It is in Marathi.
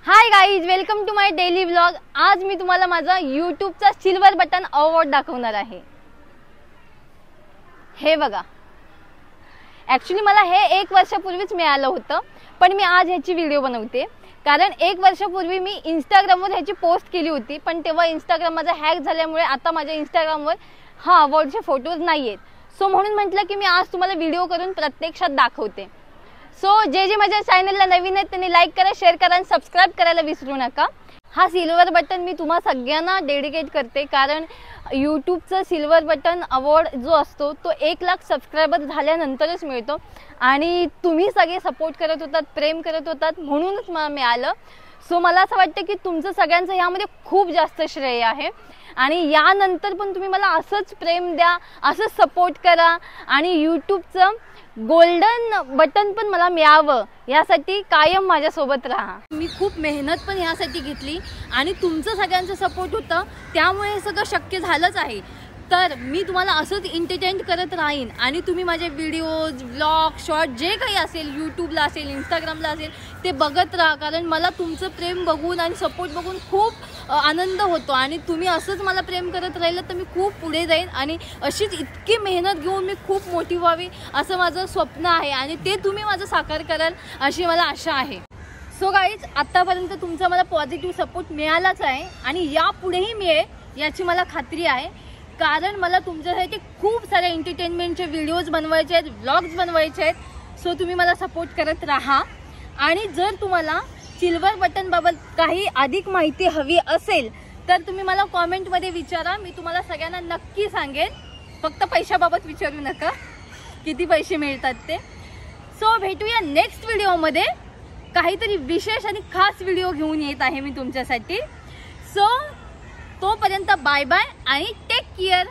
High guys, welcome to my daily vlog. आज मी तुम्हाला माझा यूट्यूबचा सिल्वर बटन अवॉर्ड दाखवणार आहे। हे बघा, ॲक्च्युली मला हे 1 वर्षापूर्वीच मिळालं होतं, पण मी आज ह्याची व्हिडिओ बनवते कारण 1 वर्षापूर्वी मी इंस्टाग्रामवर ह्याची पोस्ट केली होती, पण तेव्हा इंस्टाग्राम माझा हॅक झाल्यामुळे आता माझ्या इंस्टाग्रामवर हा अवॉर्डचे फोटोज नाही आहेत। सो म्हणून म्हटलं की मी आज तुम्हाला व्हिडिओ करून प्रत्यक्षात दाखवते। सो जे माझ्या चॅनलला नवीन आहेत त्यांनी लाईक करा, शेअर करा आणि सबस्क्राईब करायला विसरू नका। हा सिल्वर बटन मी तुम्हा सगळ्यांना डेडिकेट करते कारण यूट्यूबचं सिल्वर बटन अवॉर्ड जो असतो तो 1 लाख सबस्क्रायबर झाल्यानंतरच मिळतो आणि तुम्ही सगळे सपोर्ट करत होतात, प्रेम करत होतात, म्हणूनच मला मिळालं। सो मला असं वाटतं की तुमचं सगळ्यांचं यामध्ये खूप जास्त श्रेय आहे आणि यानंतर पण तुम्ही मला असंच प्रेम द्या, असंच सपोर्ट करा आणि यूट्यूबचं गोल्डन बटन पण मला मिळावं यासाठी कायम माझ्यासोबत राहा। मी खूप मेहनत पण यासाठी घेतली आणि तुमचं सगळ्यांचं सपोर्ट होतं, त्यामुळे हे सगळं शक्य झालंच आहे। तर मी तुम्हाला असंच एंटरटेन करत राहीन आणि तुम्ही माझे व्हिडिओज, व्लॉग, शॉर्ट जे काही असेल, यूट्यूबला असेल, इंस्टाग्रामला असेल, ते बघत राहा कारण मला तुमचं प्रेम बघून आणि सपोर्ट बघून खूप आनंद होतो आणि तुम्ही असंच मला प्रेम करत राहिलं तर मी खूप पुढे जाईन आणि अशीच इतकी मेहनत घेऊन मी खूप मोठी व्हावी असं माझं स्वप्न आहे आणि ते तुम्ही माझं साकार कराल अशी मला आशा आहे। सो गाईज, आत्तापर्यंत तुमचा मला पॉझिटिव्ह सपोर्ट मिळालाच आहे आणि यापुढेही मिळेल याची मला खात्री आहे कारण मला तुमच्यासाठी खूप सारे एंटरटेनमेंटचे व्हिडिओज बनवायचे आहेत, व्लॉग्स बनवायचे आहेत। सो तुम्ही मला सपोर्ट करत राहा आणि जर तुम्हाला सिल्वर बटन बाबत काही अधिक माहिती हवी असेल तर तुम्ही मला कॉमेंटमध्ये विचारा, मी तुम्हाला सगळ्यांना नक्की सांगेन। फक्त पैशाबाबत विचारू नका किती पैसे मिळतात ते। सो भेटूया नेक्स्ट व्हिडिओमध्ये, काहीतरी विशेष आणि खास व्हिडिओ घेऊन येत आहे मी तुमच्यासाठी। सो तोपर्यंत बाय बाय आणि टेक केअर।